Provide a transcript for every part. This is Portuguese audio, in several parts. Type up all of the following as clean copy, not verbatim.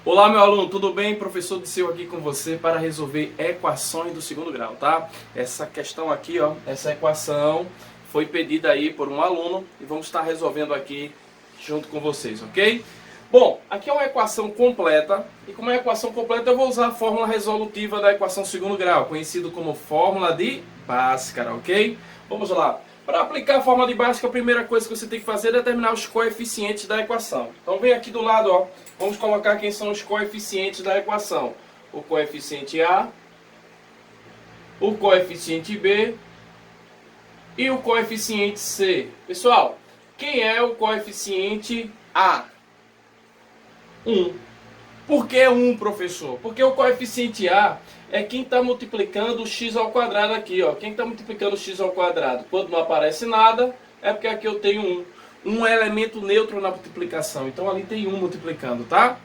Olá, meu aluno, tudo bem? Professor Disseu aqui com você para resolver equações do segundo grau, tá? Essa questão aqui, ó, essa equação foi pedida aí por um aluno e vamos estar resolvendo aqui junto com vocês, ok? Bom, aqui é uma equação completa e como é equação completa eu vou usar a fórmula resolutiva da equação segundo grau, conhecido como fórmula de Bhaskara, ok? Vamos lá. Para aplicar a fórmula de Bhaskara, a primeira coisa que você tem que fazer é determinar os coeficientes da equação. Então vem aqui do lado, ó, vamos colocar quem são os coeficientes da equação. O coeficiente A, o coeficiente B e o coeficiente C. Pessoal, quem é o coeficiente A? 1. Por que 1, professor? Porque o coeficiente A é quem está multiplicando o x ao quadrado aqui, ó. Quem está multiplicando o x ao quadrado? Quando não aparece nada, é porque aqui eu tenho 1. 1 é elemento neutro na multiplicação, então ali tem 1 multiplicando, tá?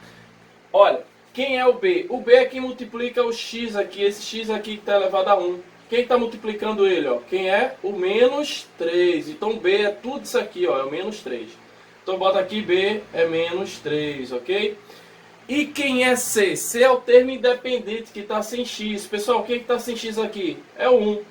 Olha, quem é o B? O B é quem multiplica o x aqui, esse x aqui que está elevado a 1. Quem está multiplicando ele, ó? Quem é? O menos 3. Então B é tudo isso aqui, ó, é o menos 3. Então bota aqui B é menos 3, ok? E quem é C? C é o termo independente que está sem x. Pessoal, quem está sem x aqui? É o 1.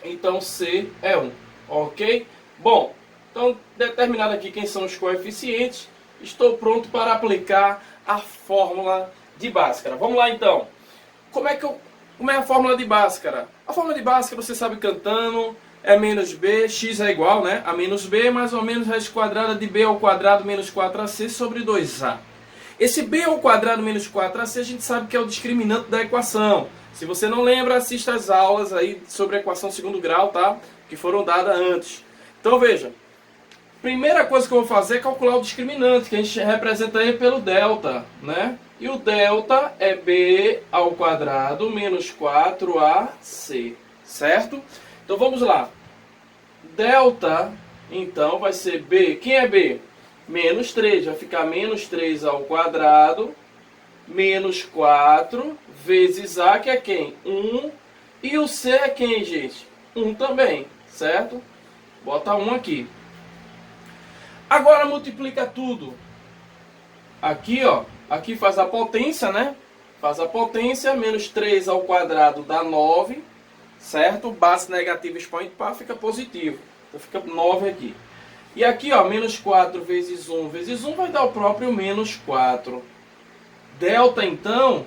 Então C é 1, ok? Bom, então determinado aqui quem são os coeficientes, estou pronto para aplicar a fórmula de Bhaskara. Vamos lá então. Como é a fórmula de Bhaskara? A fórmula de Bhaskara você sabe cantando, é menos b, x é igual, né, a menos b, mais ou menos raiz quadrada de b ao quadrado menos 4ac sobre 2a. Esse b ao quadrado menos 4ac a gente sabe que é o discriminante da equação. Se você não lembra, assista as aulas aí sobre a equação segundo grau, tá? Que foram dadas antes. Então veja, primeira coisa que eu vou fazer é calcular o discriminante, que a gente representa aí pelo delta, né? E o delta é b ao quadrado menos 4ac, certo? Então vamos lá. Delta, então, vai ser b. Quem é b? Menos 3. Vai ficar menos 3 ao quadrado menos 4 vezes a, que é quem? 1. E o c é quem, gente? 1 também, certo? Bota 1 aqui. Agora multiplica tudo. Aqui, ó. Aqui faz a potência, né? Faz a potência. Menos 3 ao quadrado dá 9. Certo? Base negativa expoente par fica positivo. Então fica 9 aqui. E aqui, ó, menos 4 vezes 1 vezes 1 vai dar o próprio menos 4. Delta, então,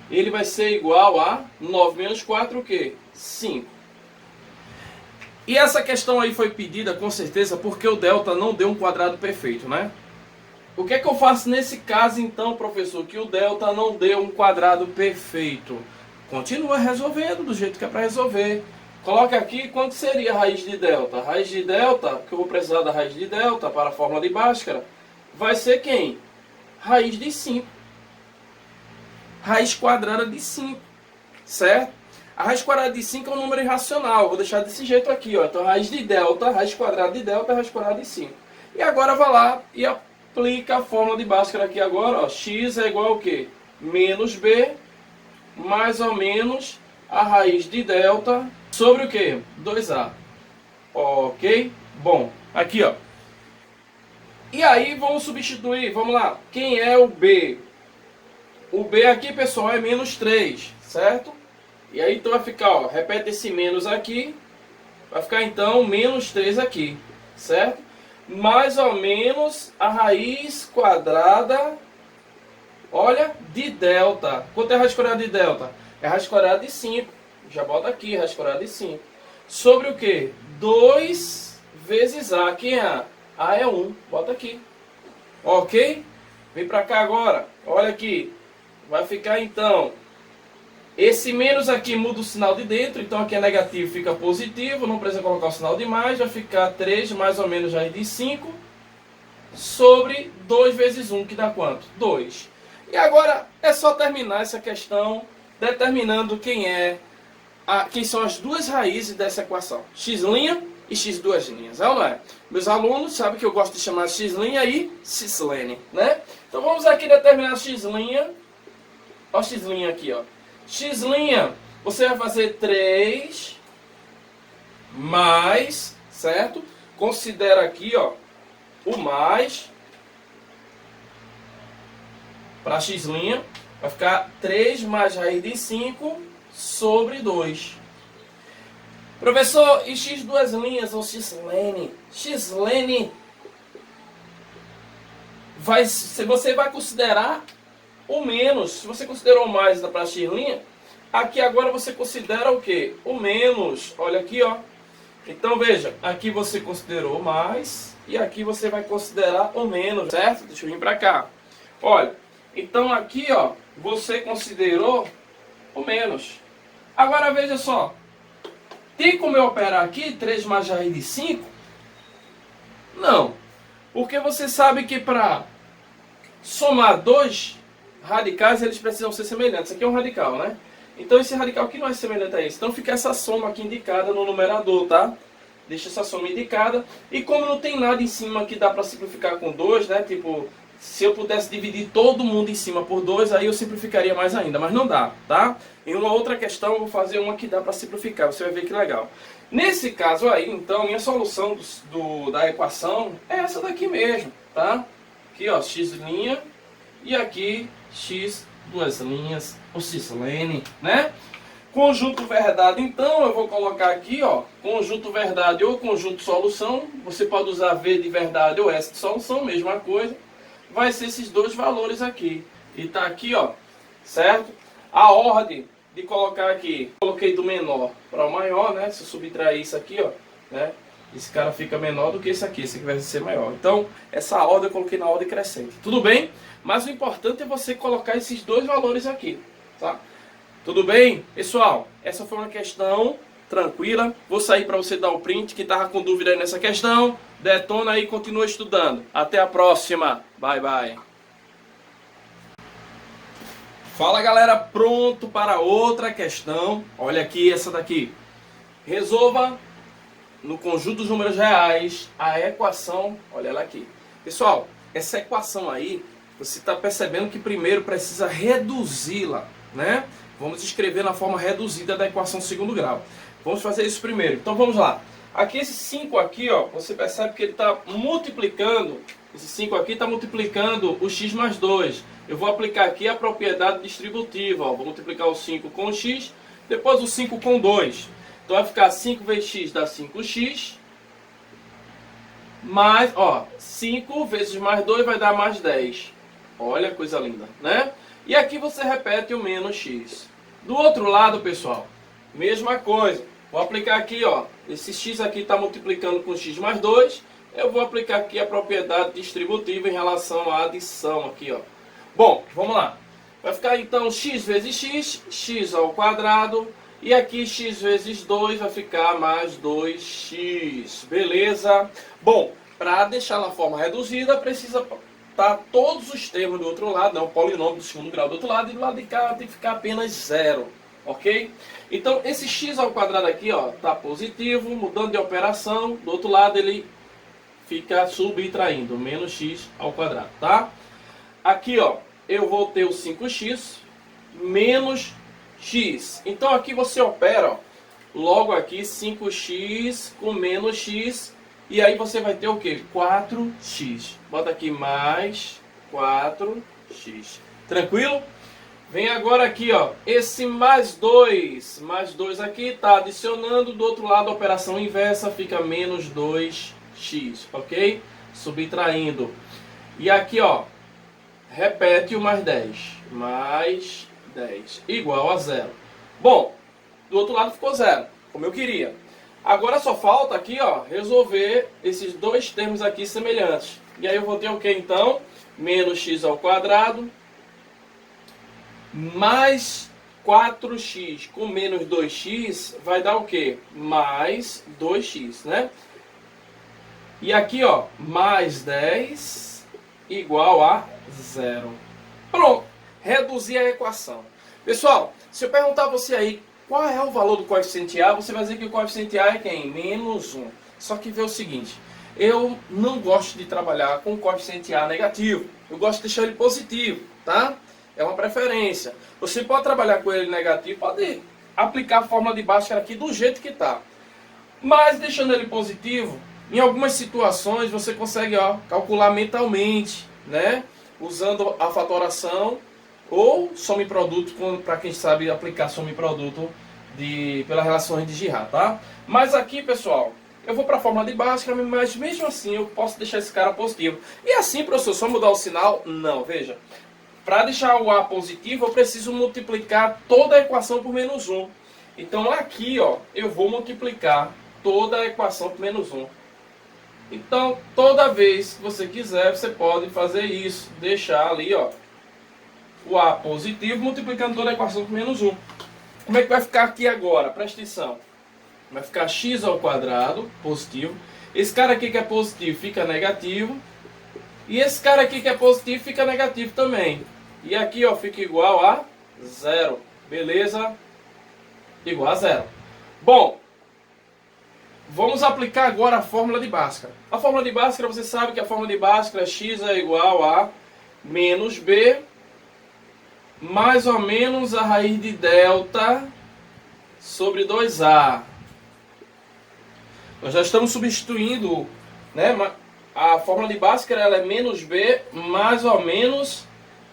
ele vai ser igual a 9 menos 4, o quê? 5. E essa questão aí foi pedida, com certeza, porque o delta não deu um quadrado perfeito, né? O que é que eu faço nesse caso, então, professor, que o delta não deu um quadrado perfeito? Continua resolvendo do jeito que é para resolver. Coloca aqui quanto seria a raiz de delta. A raiz de delta, que eu vou precisar da raiz de delta para a fórmula de Bhaskara, vai ser quem? Raiz de 5. Raiz quadrada de 5. Certo? A raiz quadrada de 5 é um número irracional. Vou deixar desse jeito aqui, ó. Então, raiz de delta, raiz quadrada de delta, raiz quadrada de 5. E agora vai lá e aplica a fórmula de Bhaskara aqui agora, ó. X é igual ao quê? Menos b, mais ou menos a raiz de delta sobre o quê? 2a. Ok? Bom, aqui, ó. E aí vamos substituir, vamos lá. Quem é o b? O b aqui, pessoal, é menos 3, certo? E aí então vai ficar, ó, repete esse menos aqui, vai ficar então menos 3 aqui, certo? Mais ou menos a raiz quadrada, olha, de delta. Quanto é a raiz quadrada de delta? É a raiz quadrada de 5. Já bota aqui, raiz quadrada de 5. Sobre o quê? 2 vezes a. Quem é a? A é 1. Bota aqui. Ok? Vem pra cá agora. Olha aqui. Vai ficar então... Esse menos aqui muda o sinal de dentro. Então aqui é negativo, fica positivo. Não precisa colocar o sinal de mais. Vai ficar 3 mais ou menos raiz de 5. Sobre 2 vezes 1, que dá quanto? 2. E agora é só terminar essa questão determinando quem são as duas raízes dessa equação. X' e x duas linhas. É ou não é? Meus alunos sabem que eu gosto de chamar x' e cis-lene, né? Então vamos aqui determinar x'. Olha o x' aqui, ó. X', você vai fazer 3 mais, certo? Considera aqui, ó, o mais para x', vai ficar 3 mais raiz de 5 sobre 2. Professor, e x duas linhas, ou x'? X' você vai considerar o menos. Se você considerou mais para x', aqui agora você considera o quê? O menos. Olha aqui, ó. Então veja, aqui você considerou mais e aqui você vai considerar o menos, certo? Deixa eu vir para cá. Olha, então aqui, ó, você considerou o menos. Agora veja só, tem como eu operar aqui 3 mais raiz de 5? Não, porque você sabe que para somar dois radicais eles precisam ser semelhantes. Isso aqui é um radical, né? Então esse radical aqui não é semelhante a esse. Então fica essa soma aqui indicada no numerador, tá? Deixa essa soma indicada. E como não tem nada em cima que dá para simplificar com 2, né? Tipo, se eu pudesse dividir todo mundo em cima por 2, aí eu simplificaria mais ainda. Mas não dá, tá? Em uma outra questão eu vou fazer uma que dá para simplificar. Você vai ver que legal. Nesse caso aí, então, minha solução da equação é essa daqui mesmo, tá? Aqui, ó, x' e aqui x duas linhas, ou x', né? Conjunto verdade, então, eu vou colocar aqui, ó, conjunto verdade ou conjunto solução. Você pode usar V de verdade ou S de solução, mesma coisa. Vai ser esses dois valores aqui. E tá aqui, ó, certo? A ordem de colocar aqui, coloquei do menor para o maior, né? Se eu subtrair isso aqui, ó, né? Esse cara fica menor do que esse aqui vai ser maior. Então, essa ordem eu coloquei na ordem crescente. Tudo bem? Mas o importante é você colocar esses dois valores aqui, tá? Tudo bem? Pessoal, essa foi uma questão tranquila. Vou sair para você dar o print. Quem estava com dúvida aí nessa questão, detona aí e continua estudando. Até a próxima. Bye, bye. Fala, galera. Pronto para outra questão. Olha aqui essa daqui. Resolva no conjunto dos números reais a equação. Olha ela aqui. Pessoal, essa equação aí, você está percebendo que primeiro precisa reduzi-la, né? Vamos escrever na forma reduzida da equação segundo grau. Vamos fazer isso primeiro. Então vamos lá. Aqui esse 5 aqui, ó, você percebe que ele está multiplicando. Esse 5 aqui está multiplicando o x mais 2. Eu vou aplicar aqui a propriedade distributiva. Ó. Vou multiplicar o 5 com o x, depois o 5 com 2. Então vai ficar 5 vezes x dá 5x. Mais, ó, 5 vezes mais 2 vai dar mais 10. Olha, coisa linda, né? E aqui você repete o menos x. Do outro lado, pessoal, mesma coisa. Vou aplicar aqui, ó, esse x aqui está multiplicando com x mais 2. Eu vou aplicar aqui a propriedade distributiva em relação à adição aqui, ó. Bom, vamos lá. Vai ficar então x vezes x, x ao quadrado. E aqui x vezes 2 vai ficar mais 2x. Beleza? Bom, para deixar na forma reduzida, precisa estar todos os termos do outro lado, né? O polinômio do segundo grau do outro lado, e do lado de cá tem que ficar apenas 0. Ok? Então, esse x ao quadrado aqui, ó, tá positivo, mudando de operação. Do outro lado, ele fica subtraindo, menos x ao quadrado, tá? Aqui, ó, eu vou ter o 5x menos x. Então, aqui você opera, ó, logo aqui 5x com menos x. E aí você vai ter o quê? 4x. Bota aqui mais 4x. Tranquilo? Vem agora aqui, ó, esse mais 2 aqui está adicionando, do outro lado a operação inversa fica menos 2x, ok? Subtraindo. E aqui, ó, repete o mais 10, igual a 0. Bom, do outro lado ficou 0, como eu queria. Agora só falta aqui, ó, resolver esses dois termos aqui semelhantes. E aí eu vou ter o que então? Menos x ao quadrado mais 4x com menos 2x vai dar o quê? Mais 2x, né? E aqui, ó, mais 10 igual a 0. Pronto, reduzir a equação. Pessoal, se eu perguntar a você aí qual é o valor do coeficiente A, você vai dizer que o coeficiente A é quem? Menos 1. Só que vê o seguinte, eu não gosto de trabalhar com o coeficiente A negativo. Eu gosto de deixar ele positivo, tá? É uma preferência. Você pode trabalhar com ele negativo, pode aplicar a fórmula de Bhaskara aqui do jeito que está. Mas deixando ele positivo, em algumas situações você consegue, ó, calcular mentalmente, né? usando a fatoração ou soma e produto, para quem sabe aplicar soma e produto pelas relações de Girard, tá? Mas aqui, pessoal, eu vou para a fórmula de Bhaskara, mas mesmo assim eu posso deixar esse cara positivo. E assim, professor, só mudar o sinal? Não, veja. Para deixar o A positivo, eu preciso multiplicar toda a equação por menos 1. Então aqui, ó, eu vou multiplicar toda a equação por menos 1. Então, toda vez que você quiser, você pode fazer isso. Deixar ali, ó, o A positivo multiplicando toda a equação por menos 1. Como é que vai ficar aqui agora? Presta atenção. Vai ficar x ao quadrado, positivo. Esse cara aqui que é positivo fica negativo. E esse cara aqui que é positivo fica negativo também. E aqui, ó, fica igual a 0. Beleza? Igual a 0. Bom, vamos aplicar agora a fórmula de Bhaskara. A fórmula de Bhaskara, você sabe que a fórmula de Bhaskara é x é igual a menos b mais ou menos a raiz de delta sobre 2a. Nós já estamos substituindo, né? A fórmula de Bhaskara ela é menos b mais ou menos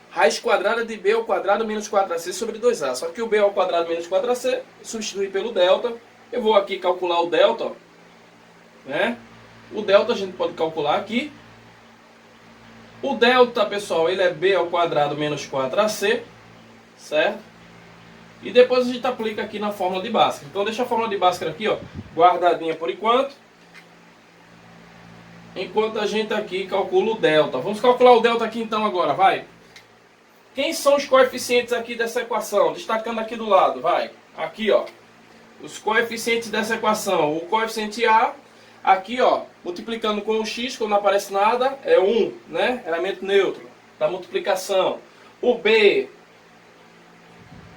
raiz quadrada de b ao quadrado menos 4ac sobre 2a. Só que o b ao quadrado menos 4ac substitui pelo delta. Eu vou aqui calcular o delta, ó, né? O delta a gente pode calcular aqui. O delta, pessoal, ele é b ao quadrado menos 4ac, certo? E depois a gente aplica aqui na fórmula de Bhaskara. Então deixa a fórmula de Bhaskara aqui, ó, guardadinha por enquanto. Enquanto a gente aqui calcula o delta. Vamos calcular o delta aqui então agora, vai. Quem são os coeficientes aqui dessa equação? Destacando aqui do lado, vai. Aqui, ó. Os coeficientes dessa equação. O coeficiente A, aqui, ó, multiplicando com o x, quando não aparece nada, é 1, né? Elemento neutro da multiplicação. O B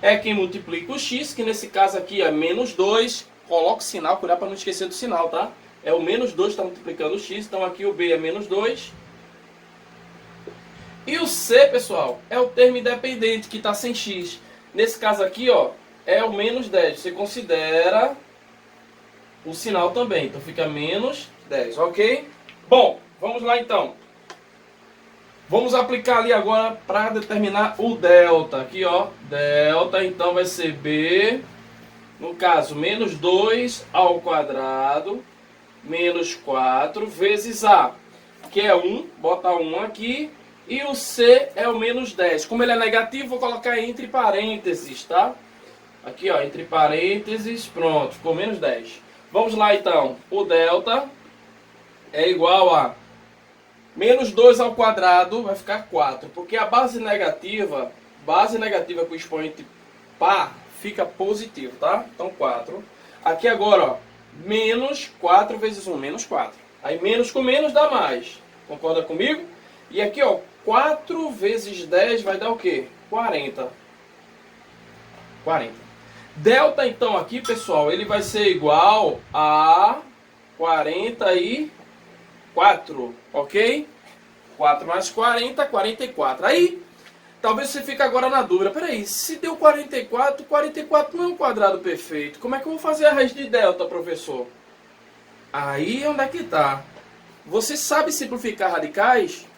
é quem multiplica o x, que nesse caso aqui é menos 2. Coloca o sinal, cuidado para não esquecer do sinal, tá? É o menos 2 que está multiplicando o x, então aqui o B é menos 2. E o C, pessoal, é o termo independente que está sem x. Nesse caso aqui, ó, é o menos 10. Você considera o sinal também, então fica menos 10, ok? Bom, vamos lá então. Vamos aplicar ali agora para determinar o delta. Aqui, ó, delta, então vai ser B, no caso, menos 2 ao quadrado, menos 4, vezes A, que é 1, bota 1 aqui, e o C é o menos 10. Como ele é negativo, vou colocar entre parênteses, tá? Aqui, ó, entre parênteses, pronto, ficou menos 10. Vamos lá, então. O delta é igual a menos 2 ao quadrado, vai ficar 4, porque a base negativa com expoente par, fica positivo, tá? Então, 4. Aqui agora, ó, menos 4 vezes 1, menos 4. Aí, menos com menos dá mais. Concorda comigo? E aqui, ó, 4 vezes 10 vai dar o quê? 40. 40. Delta, então, aqui, pessoal, ele vai ser igual a 44, ok? 4 mais 40, 44. Aí, talvez você fique agora na dúvida. Peraí, se deu 44, 44 não é um quadrado perfeito. Como é que eu vou fazer a raiz de delta, professor? Aí, onde é que tá? Você sabe simplificar radicais?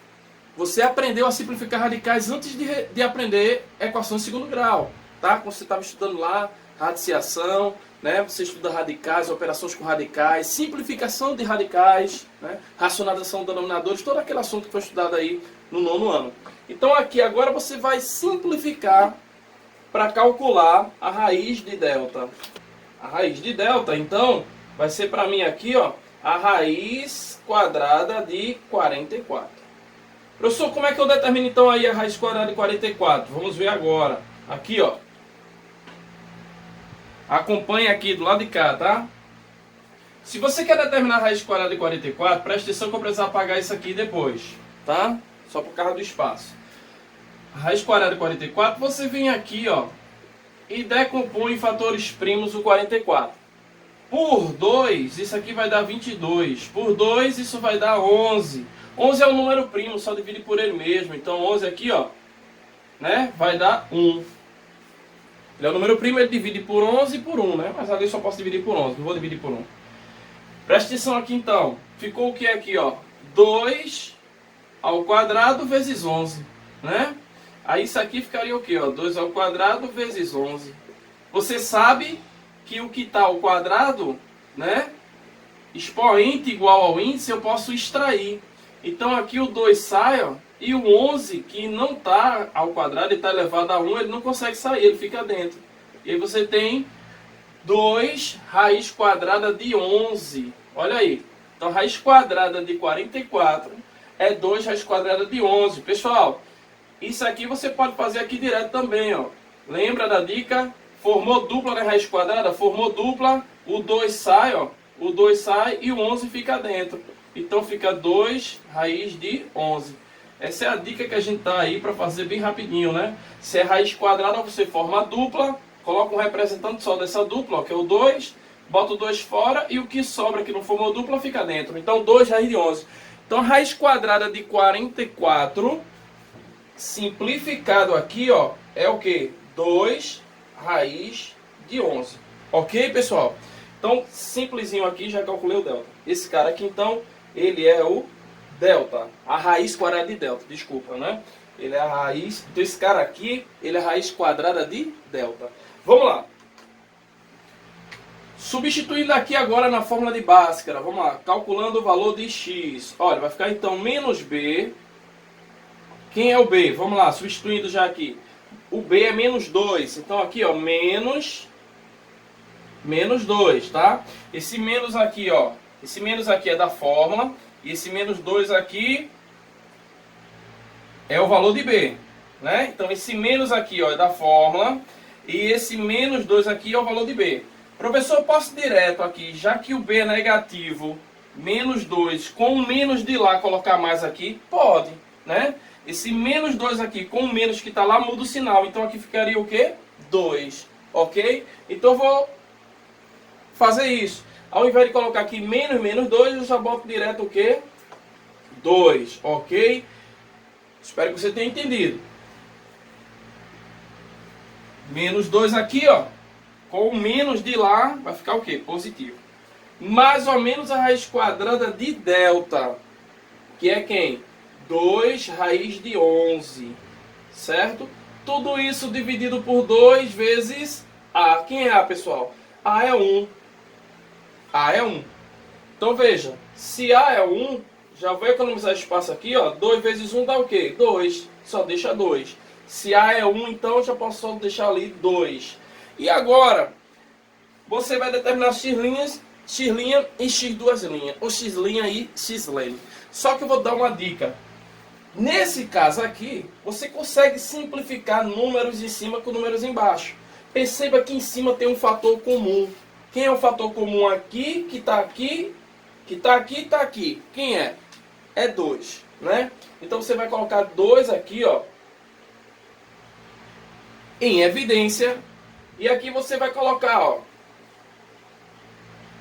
Você aprendeu a simplificar radicais antes de aprender equação de segundo grau, tá? Quando você estava estudando lá, radiciação, né? Você estuda radicais, operações com radicais, simplificação de radicais, né? Racionalização de denominadores, todo aquele assunto que foi estudado aí no 9º ano. Então aqui agora você vai simplificar para calcular a raiz de delta. A raiz de delta, então, vai ser para mim aqui, ó, a raiz quadrada de 44. Professor, como é que eu determino então aí a raiz quadrada de 44? Vamos ver agora. Aqui, ó. Acompanhe aqui do lado de cá, tá? Se você quer determinar a raiz quadrada de 44, preste atenção que eu vou precisar apagar isso aqui depois, tá? Só por causa do espaço. A raiz quadrada de 44, você vem aqui, ó, e decompõe em fatores primos o 44. Por 2, isso aqui vai dar 22. Por 2, isso vai dar 11. 11 é um número primo, só divide por ele mesmo. Então 11 aqui, ó, né, vai dar 1. Ele é o número primo, ele divide por 11 e por 1, né? Mas ali eu só posso dividir por 11, não vou dividir por 1. Presta atenção aqui então. Ficou o que aqui, ó? 2 ao quadrado vezes 11. né? Aí isso aqui ficaria o quê? Ó? 2 ao quadrado vezes 11. Você sabe que o que está ao quadrado, né? Expoente igual ao índice, eu posso extrair. Então aqui o 2 sai, ó, e o 11, que não está ao quadrado, ele está elevado a 1, ele não consegue sair, ele fica dentro. E aí você tem 2 raiz quadrada de 11. Olha aí. Então raiz quadrada de 44 é 2 raiz quadrada de 11. Pessoal, isso aqui você pode fazer aqui direto também, ó. Lembra da dica? Formou dupla na raiz quadrada? Formou dupla, o 2 sai, ó. O 2 sai e o 11 fica dentro. Então fica 2 raiz de 11. Essa é a dica que a gente tá aí para fazer bem rapidinho, né? Se é raiz quadrada, você forma a dupla, coloca um representante só dessa dupla, ó, que é o 2, bota o 2 fora e o que sobra que não formou dupla fica dentro. Então 2 raiz de 11. Então raiz quadrada de 44, simplificado aqui, ó, é o que? 2 raiz de 11. Ok, pessoal? Então, simplesinho aqui, já calculei o delta. Esse cara aqui, então, ele é o delta. A raiz quadrada de delta, desculpa, né? Ele é a raiz... Então, esse cara aqui, ele é a raiz quadrada de delta. Vamos lá. Substituindo aqui agora na fórmula de Bhaskara. Vamos lá. Calculando o valor de x. Olha, vai ficar, então, menos b. Quem é o b? Vamos lá, substituindo já aqui. O b é menos 2. Então, aqui, ó, menos 2, tá? Esse menos aqui, ó, esse menos aqui é da fórmula, e esse menos 2 aqui é o valor de b, né? Então esse menos aqui, ó, é da fórmula, e esse menos 2 aqui é o valor de b. Professor, eu posso direto aqui, já que o b é negativo, menos 2, com o menos de lá colocar mais aqui? Pode, né? Esse menos 2 aqui com o menos que está lá muda o sinal, então aqui ficaria o quê? 2, ok? Então eu vou fazer isso. Ao invés de colocar aqui menos 2, eu já boto direto o quê? 2, ok? Espero que você tenha entendido. Menos 2 aqui, ó. Com o menos de lá, vai ficar o quê? Positivo. Mais ou menos a raiz quadrada de delta. Que é quem? 2 raiz de 11. Certo? Tudo isso dividido por 2 vezes A. Quem é A, pessoal? A é 1. A é 1. Então veja, se A é 1, já vou economizar espaço aqui, ó. 2 vezes 1 dá o quê? 2. Só deixa 2. Se A é 1, então eu já posso só deixar ali 2. E agora, você vai determinar x linha e x duas linhas. Ou x linha e x lane. Só que eu vou dar uma dica. Nesse caso aqui, você consegue simplificar números em cima com números embaixo. Perceba que em cima tem um fator comum. Quem é o fator comum aqui, que está aqui, que está aqui e está aqui? Quem é? É 2, né? Então você vai colocar 2 aqui, ó, em evidência. E aqui você vai colocar, ó,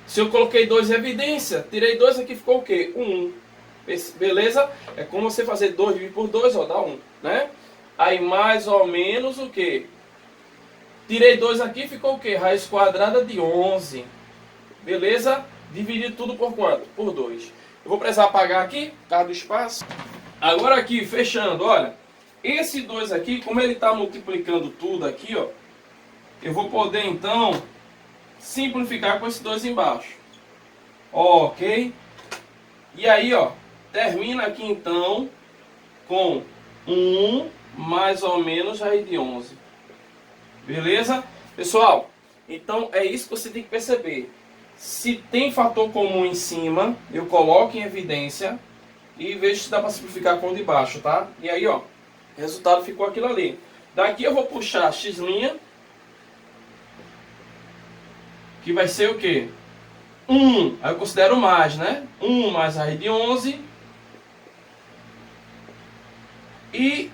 se eu coloquei 2 em evidência, tirei 2 aqui, ficou o quê? 1. Beleza? É como você fazer 2 dividido por 2, ó, dá 1, né? Aí mais ou menos o quê? Tirei 2 aqui, ficou o quê? Raiz quadrada de 11. Beleza? Dividir tudo por quanto? Por 2. Eu vou precisar apagar aqui, por causa do espaço. Agora aqui, fechando, olha. Esse 2 aqui, como ele está multiplicando tudo aqui, ó. Eu vou poder, então, simplificar com esse 2 embaixo. Ok? E aí, ó. Termina aqui, então, com 1 mais ou menos raiz de 11. Beleza? Pessoal, então é isso que você tem que perceber. Se tem fator comum em cima, eu coloco em evidência e vejo se dá para simplificar com o de baixo, tá? E aí, ó, o resultado ficou aquilo ali. Daqui eu vou puxar x', que vai ser o quê? 1, aí eu considero mais, né? 1 mais raiz de 11 e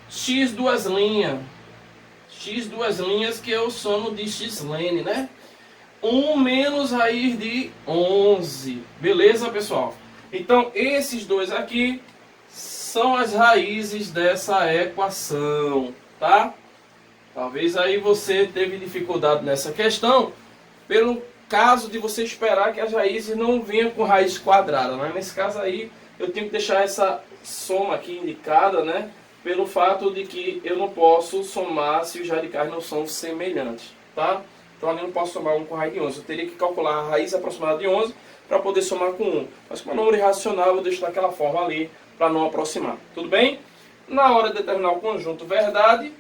x duas linhas. X duas linhas, que eu somo de x lane, né? 1 menos raiz de 11. Beleza, pessoal? Então, esses dois aqui são as raízes dessa equação, tá? Talvez aí você teve dificuldade nessa questão, pelo caso de você esperar que as raízes não venham com raiz quadrada, né? Nesse caso aí, eu tenho que deixar essa soma aqui indicada, né? pelo fato de que eu não posso somar se os radicais não são semelhantes, tá? Então ali eu não posso somar 1 com raiz de 11. Eu teria que calcular a raiz aproximada de 11 para poder somar com 1. Mas como é um número irracional, eu deixo daquela forma ali para não aproximar. Tudo bem? Na hora de determinar o conjunto verdade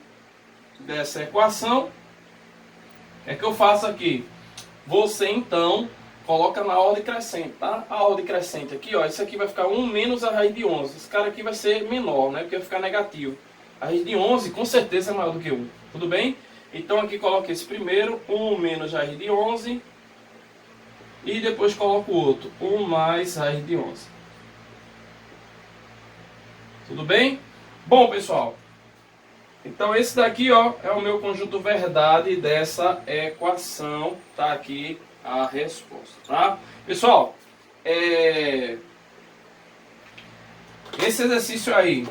dessa equação, o que é que eu faço aqui? Você então coloca na ordem crescente, tá? A ordem crescente aqui, ó, isso aqui vai ficar 1 menos a raiz de 11. Esse cara aqui vai ser menor, né? Porque vai ficar negativo. A raiz de 11 com certeza é maior do que 1. Tudo bem? Então aqui coloco esse primeiro, 1 menos raiz de 11. E depois coloco o outro, 1 mais raiz de 11. Tudo bem? Bom, pessoal, então esse daqui, ó, é o meu conjunto verdade dessa equação. Tá aqui a resposta, tá? Pessoal, esse exercício aí,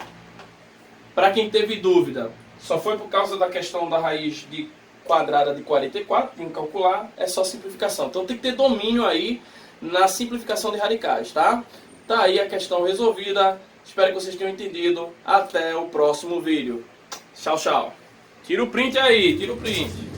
para quem teve dúvida, só foi por causa da questão da raiz de quadrada de 44, tem que calcular, é só simplificação. Então tem que ter domínio aí na simplificação de radicais, tá? Tá aí a questão resolvida. Espero que vocês tenham entendido. Até o próximo vídeo. Tchau, tchau. Tira o print aí, tira o print.